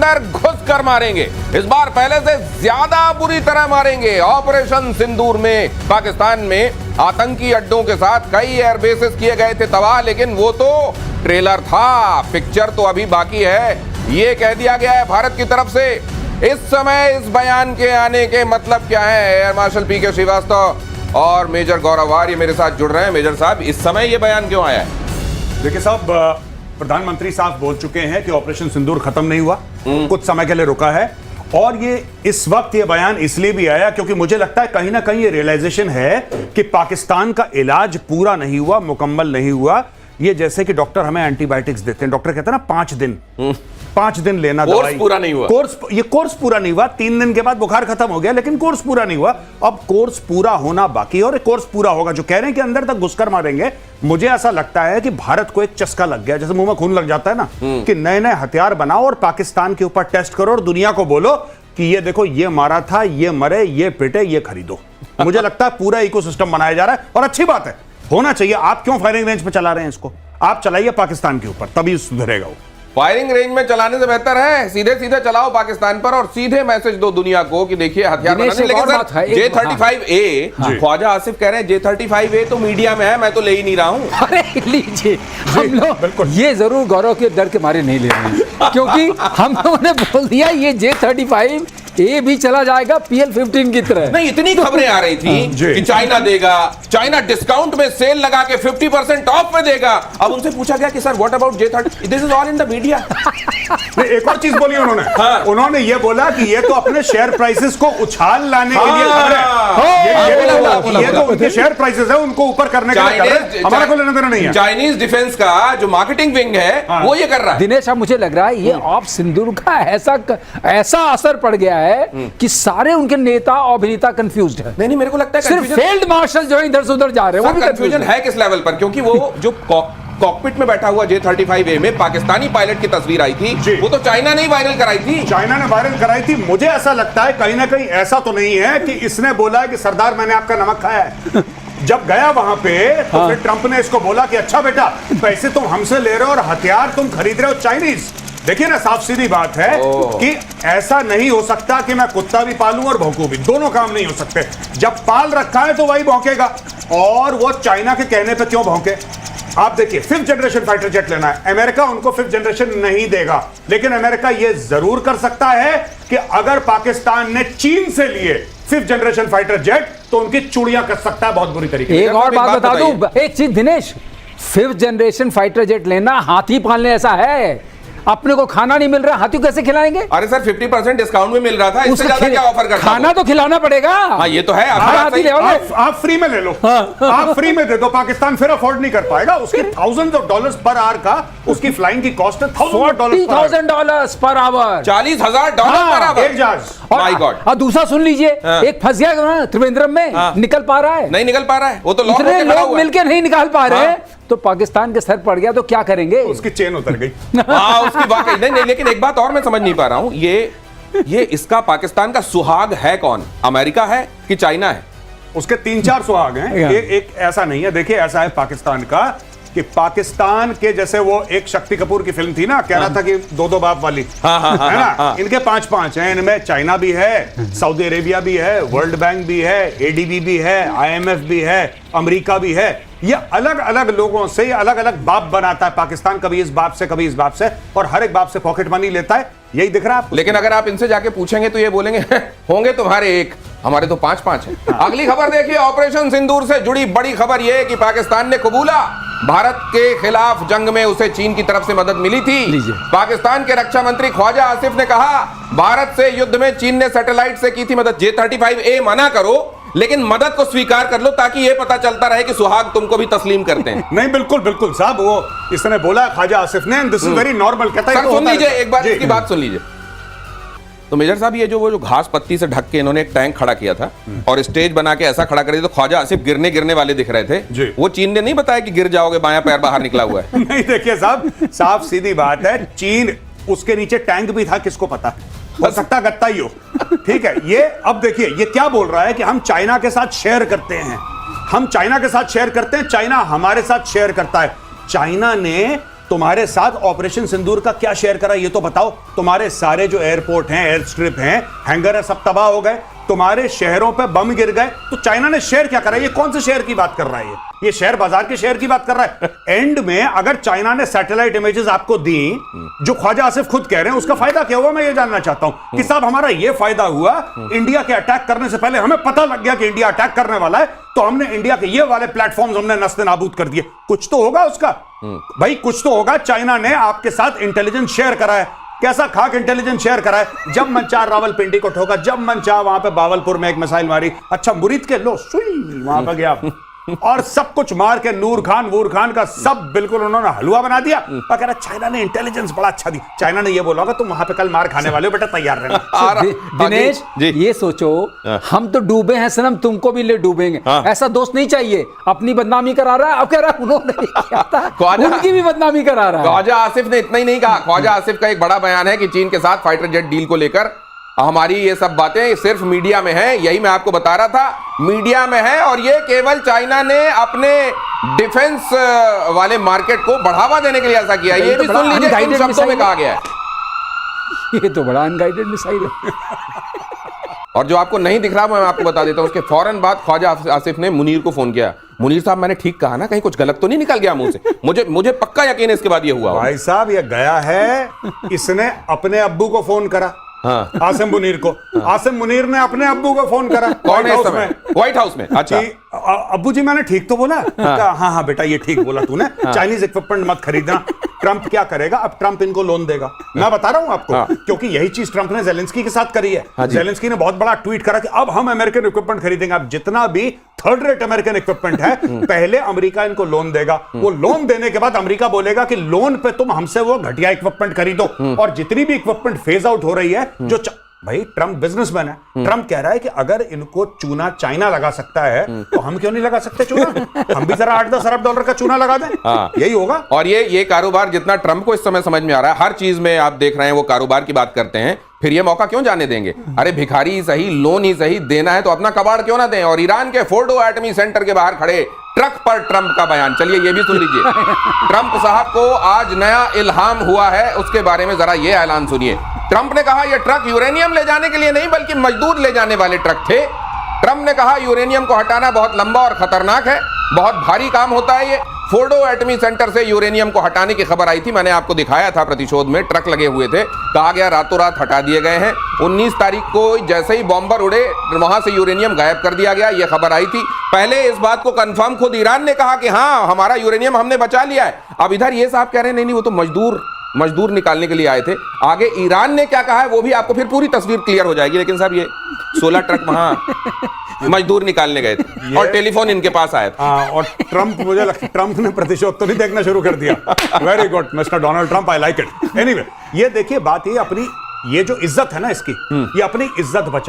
अंदर घुस कर मारेंगे। इस बार पहले से ज्यादा बुरी तरह मारेंगे। ऑपरेशन सिंदूर में पाकिस्तान में आतंकी अड्डों के साथ कई एयरबेसेस किए गए थे तबाह, लेकिन वो तो ट्रेलर था, पिक्चर तो अभी बाकी है। ये कह दिया गया है भारत की तरफ से। इस समय इस बयान के आने के मतलब क्या है? एयर मार्शल पीके श्रीवास्तव और मेजर गौरव आर्य मेरे साथ जुड़ रहे हैं। मेजर साहब, इस समय ये बयान क्यों आया है? देखिए साहब, प्रधानमंत्री साहब बोल चुके हैं कि ऑपरेशन सिंदूर खत्म नहीं हुआ, कुछ समय के लिए रुका है। और ये इस वक्त ये बयान इसलिए भी आया क्योंकि मुझे लगता है कहीं ना कहीं ये रियलाइजेशन है कि पाकिस्तान का इलाज पूरा नहीं हुआ, मुकम्मल नहीं हुआ। ये जैसे कि डॉक्टर हमें एंटीबायोटिक्स देते हैं, डॉक्टर कहते हैं ना 5 दिन लेना दवाई, कोर्स पूरा नहीं हुआ। कोर्स पूरा नहीं हुआ। 3 दिन के बाद बुखार खत्म हो गया, लेकिन कोर्स पूरा नहीं हुआ। अब कोर्स पूरा होना बाकी है और कोर्स पूरा होगा। जो कह रहे हैं कि अंदर तक घुसकर मारेंगे, मुझे ऐसा लगता है कि भारत को एक चस्का लग गया, जैसे मुंह में खून लग जाता है ना, कि नए नए हथियार बनाओ और पाकिस्तान के ऊपर टेस्ट करो और दुनिया को बोलो कि ये देखो, ये मारा था, ये मरे, ये पिटे, ये खरीदो। मुझे लगता है पूरा इकोसिस्टम बनाया जा रहा है और अच्छी बात है, होना चाहिए। आप क्यों फायरिंग रेंज पे चला रहे हैं इसको? आप चलाइए पाकिस्तान के ऊपर, तभी सुधरेगा वो। फायरिंग रेंज में चलाने से बेहतर है सीधे सीधे चलाओ पाकिस्तान पर और सीधे मैसेज दो दुनिया को कि देखिए हथियार बनाने। लेकिन सर, J-35A, ख्वाजा आसिफ कह रहे हैं J-35A तो मीडिया में है, मैं तो ले ही नहीं रहा हूं। अरे लीजिए, हम लोग ये जरूर गौरव के डर के मारे नहीं ले रहे हैं, क्योंकि हम लोगों ने बोल दिया ये J-35A भी चला जाएगा PL-15 की तरह। नहीं, इतनी खबरें आ रही थी कि चाइना देगा, चाइना डिस्काउंट में सेल लगा के 50% ऑफ में देगा। अब उनसे पूछा गया कि sir what about J-30? This is all in the media. एक और चीज बोली उन्होंने। हाँ। उन्होंने ये बोला कि ये तो अपने शेयर प्राइसेस को उछाल लाने के लिए खबर है। ये तो उनके शेयर प्राइसेस है, उनको ऊपर करने के लिए कर रहे हैं। हमारा कोई लेना देना नहीं है। चाइनीज डिफेंस का जो मार्केटिंग विंग है वो ये कर रहा है। दिनेश, अब मुझे लग रहा है ये ऑप सिंदूर का ऐसा असर पड़ गया है कि सारे उनके नेता और अभिनेता कंफ्यूज्ड है। नहीं, मेरे को लगता है सिर्फ फील्ड मार्शल जो इधर से उधर जा रहे हैं वो भी कंफ्यूजन है। किस लेवल पर? क्योंकि वो जो कॉकपिट में बैठा हुआ J-35A में पाकिस्तानी पायलट की तस्वीर आई थी, वो तो चाइना ने ही वायरल कराई थी। चाइना ने वायरल कराई थी। मुझे ऐसा लगता है कहीं ना कहीं ऐसा तो नहीं है कि इसने बोला है कि सरदार मैंने आपका नमक खाया है। जब गया वहां पे तो फिर ट्रंप ने इसको बोला कि अच्छा बेटा, पैसे तुम हमसे ले रहे हो और हथियार तुम खरीद रहे हो चाइनीज। देखिए ना, साफ सीधी बात है कि ऐसा नहीं हो सकता कि मैं कुत्ता भी पालूं और भौंकूं भी, दोनों काम नहीं हो सकते। जब पाल रखा है तो वही भौंकेगा, और वो चाइना के कहने पे क्यों भौंके? आप देखिए, 5th जनरेशन फाइटर जेट लेना है, अमेरिका उनको 5th जनरेशन नहीं देगा, लेकिन अमेरिका ये जरूर कर सकता है कि अगर पाकिस्तान ने चीन से लिए 5th जनरेशन फाइटर जेट तो उनकी चूड़ियां कस सकता है बहुत बुरी तरीके से। एक और बात बता दूं, एक चीज Dinesh, 5th generation fighter jet लेना हाथी पालने ऐसा है। अपने को खाना नहीं मिल रहा, हाथी कैसे खिलाएंगे? अरे सर, 50% डिस्काउंट में मिल रहा था, इससे ज्यादा क्या ऑफर करता? खाना तो खिलाना पड़ेगा। हाँ, ये तो है। आप फ्री में ले लो, आप फ्री में दे दो, पाकिस्तान फिर अफोर्ड नहीं कर पाएगा। उसकी $1000 पर आवर का उसकी फ्लाइंग की कॉस्ट है $40,000 पर आवर, $40,000 पर आवर, एक जहाज। My God. और दूसरा सुन लीजिए, एक फंस गया त्रिवेंद्रम में, निकल पा रहा है? नहीं निकल पा रहा है, वो तो इतने लोग मिलकर नहीं निकाल पा रहे, तो पाकिस्तान के सर पड़ गया तो क्या करेंगे? उसकी चेन उतर गई। उसकी वाकई नहीं, लेकिन एक बात और मैं समझ नहीं पा रहा हूं, ये इसका पाकिस्तान का सुहाग है कौन? अमेरिका है कि चाइना है? उसके 3-4 सुहाग हैं। एक ऐसा नहीं है। देखिए, ऐसा है पाकिस्तान का कि पाकिस्तान के जैसे वो एक शक्ति कपूर की फिल्म थी ना, कह रहा था कि 2-2 बाप वाली, है ना? इनके 5-5 हैं। इनमें चाइना भी है, सऊदी अरेबिया भी है, वर्ल्ड बैंक भी है, ADB भी है, IMF भी है, अमेरिका भी है। ये अलग अलग लोगों से अलग अलग बाप बनाता है पाकिस्तान, कभी इस बाप से कभी इस बाप से, और हर एक बाप से पॉकेट मनी लेता है। यही दिख रहा है आपको। लेकिन अगर आप इनसे जाके पूछेंगे तो ये बोलेंगे होंगे तुम्हारे एक, हमारे तो 5-5 हैं। अगली खबर देखिए, ऑपरेशन सिंदूर से जुड़ी बड़ी खबर यह कि पाकिस्तान ने कबूला भारत के खिलाफ जंग में उसे चीन की तरफ से मदद मिली थी। पाकिस्तान के रक्षा मंत्री ख्वाजा आसिफ ने कहा, भारत से युद्ध में चीन ने सैटेलाइट से की थी मदद। J-35A मना करो, लेकिन मदद को स्वीकार कर लो ताकि यह पता चलता रहे कि सुहाग तुमको भी तस्लीम करते हैं। नहीं, बिल्कुल बिल्कुल साहब, वो इसने बोला ख्वाजा आसिफ ने, दिस इज वेरी नॉर्मल। कहता है, सुन लीजिए एक बार, इसकी बात सुन लीजिए। तो मेजर साहब, ये जो घास पत्ती से ढक के इन्होंने एक टैंक खड़ा किया था और स्टेज बना के ऐसा खड़ा कर दिया, तो ख्वाजा आसिफ गिरने वाले दिख रहे थे। वो चीन ने नहीं बताया कि गिर जाओगे, बायां पैर बाहर निकला हुआ है। नहीं, देखिए साहब, साफ सीधी बात है, चीन, उसके नीचे टैंक भी था, किसको पता, हो सकता गत्ता ही हो। ठीक है, ये अब देखिए ये क्या बोल रहा है कि हम चाइना के साथ शेयर करते हैं, हम चाइना के साथ शेयर करते हैं, चाइना हमारे साथ शेयर करता है। चाइना ने तुम्हारे साथ ऑपरेशन सिंदूर का क्या शेयर करा ये तो बताओ। तुम्हारे सारे जो एयरपोर्ट हैं, एयर स्ट्रिप हैं, हैंगर है, सब तबाह हो गए। तुम्हारे शहरों पे बम गिर गए। तो चाइना ने शेयर क्या करा? ये कौन से शेयर की बात कर रहा है? ये शेयर बाजार के शेयर की बात कर रहा है। एंड में अगर चाइना ने सैटेलाइट इमेजेस आपको दी, जो ख्वाजा आसिफ खुद कह रहे हैं, उसका फायदा क्या हुआ? मैं ये जानना चाहता हूं कि साहब हमारा ये फायदा हुआ, इंडिया के अटैक करने से पहले हमें पता लग गया कि इंडिया अटैक करने वाला है, तो हमने इंडिया के ये वाले प्लेटफॉर्म्स हमने नस्ते नाबूद कर दिए। कुछ तो होगा उसका भाई, कुछ तो होगा। चाइना ने आपके साथ इंटेलिजेंस शेयर करा है। कैसा खाक इंटेलिजेंस शेयर करा है? जब मन चाह रावलपिंडी को ठोका, जब मन चाह वहां पे बावलपुर में एक मिसाइल मारी, अच्छा मुरीद के लो सुई वहां पे गया और सब कुछ मार के नूर खान का सब बिल्कुल उन्होंने हलवा बना दिया। और कह रहा चाइना ने इंटेलिजेंस बड़ा अच्छा दी। चाइना ने ये बोला होगा तुम वहां पे कल मार खाने वाले हो, बेटा तैयार रहना। दिनेश ये सोचो, हम तो डूबे हैं सनम, तुमको भी ले डूबेंगे। ऐसा दोस्त नहीं चाहिए। अपनी बदनामी करा रहा है, अब कह रहा है उन्होंने क्या था, उनकी भी बदनामी करा रहा है। ख्वाजा आसिफ ने इतना ही नहीं कहा। ख्वाजा आसिफ का एक बड़ा बयान है कि चीन के साथ फाइटर जेट डील को लेकर हमारी ये सब बातें सिर्फ मीडिया में है। यही मैं आपको बता रहा था, मीडिया में है, और ये केवल चाइना ने अपने डिफेंस वाले मार्केट को बढ़ावा देने के लिए ऐसा किया। ये भी सुन लीजिए इन शब्दों में कहा गया है। ये तो बड़ा अनगाइडेड मिसाइल है। और जो आपको नहीं दिख रहा मैं आपको बता देता हूं, उसके फौरन बाद ख्वाजा आसिफ ने मुनीर को फोन किया। मुनीर साहब मैंने ठीक कहा ना? कहीं कुछ गलत तो नहीं निकल गया मुंह से? मुझे पक्का यकीन है इसके बाद ये हुआ। भाई साहब ये गया है, इसने अपने अब्बू को फोन करा। हाँ। आसिम मुनीर को। आसिम मुनीर ने अपने अब्बू को फोन करा। कौन है इस समय? व्हाइट हाउस में। अच्छा अब्बू जी मैंने ठीक तो बोला? हाँ हाँ बेटा ये ठीक बोला तूने। चाइनीज इक्विपमेंट मत खरीदना। ट्रंप क्या करेगा? अब ट्रंप इनको लोन देगा। मैं बता रहा हूं आपको, क्योंकि यही चीज ट्रंप ने जेलेंस्की के साथ करी है। जेलेंस्की ने बहुत बड़ा ट्वीट करा कि अब हम अमेरिकन इक्विपमेंट खरीदेंगे। अब जितना भी थर्ड रेट अमेरिकन इक्विपमेंट है, पहले अमेरिका इनको लोन देगा। वो लोन देने के बाद अमेरिका बोलेगा कि लोन पे तुम हमसे वो घटिया इक्विपमेंट खरीदो। और जितनी भी इक्विपमेंट फेज आउट हो रही है, जो भाई ट्रंप बिजनेसमैन है। ट्रंप कह रहा है कि अगर इनको चूना चाइना लगा सकता है तो हम क्यों नहीं लगा सकते चूना? हम भी जरा 8-10 अरब डॉलर का चूना लगा दें। यही होगा। और ये कारोबार जितना ट्रंप को इस समय समझ में आ रहा है, हर चीज में आप देख रहे हैं वो कारोबार की बात करते हैं, फिर ये मौका क्यों जाने देंगे? अरे भिखारी ही सही, लोन ही सही, देना है तो अपना कबाड़ क्यों ना दें? और ईरान के फोर्डो एटमी सेंटर के बाहर खड़े ट्रक पर ट्रंप का बयान, चलिए ये भी सुन लीजिए। ट्रंप साहब को आज नया इल्हाम हुआ है, उसके बारे में जरा ये ऐलान सुनिए। ट्रंप ने कहा यह ट्रक यूरेनियम ले जाने के लिए नहीं बल्कि मजदूर ले जाने वाले ट्रक थे। ट्रंप ने कहा यूरेनियम को हटाना बहुत लंबा और खतरनाक है, बहुत भारी काम होता है। ये फोर्डो एटमी सेंटर से यूरेनियम को हटाने की खबर आई थी, मैंने आपको दिखाया था प्रतिशोध में, ट्रक लगे हुए थे, कहा गया रातों रात हटा दिए गए हैं। 19 तारीख को जैसे ही बॉम्बर उड़े वहां से यूरेनियम गायब कर दिया गया, यह खबर आई थी। पहले इस बात को कंफर्म खुद ईरान ने कहा कि हाँ हमारा यूरेनियम हमने बचा लिया है। अब इधर ये साहब कह रहे हैं नहीं वो तो मजदूर निकालने के लिए आए थे। आगे ईरान ने क्या कहा है वो भी आपको फिर पूरी तस्वीर क्लियर हो जाएगी। लेकिन साहब ये 16 ट्रक वहां मजदूर निकालने गए थे और टेलीफोन इनके पास आया था। और ट्रंप, मुझे लगता है ट्रंप ने प्रतिशोध तो नहीं देखना शुरू कर दिया। Very good mister Donald Trump, I like it. Anyway ये देखिए बात, ये अपनी ये जो इज्जत है ना इसकी, ये अपनी इज्जत बचा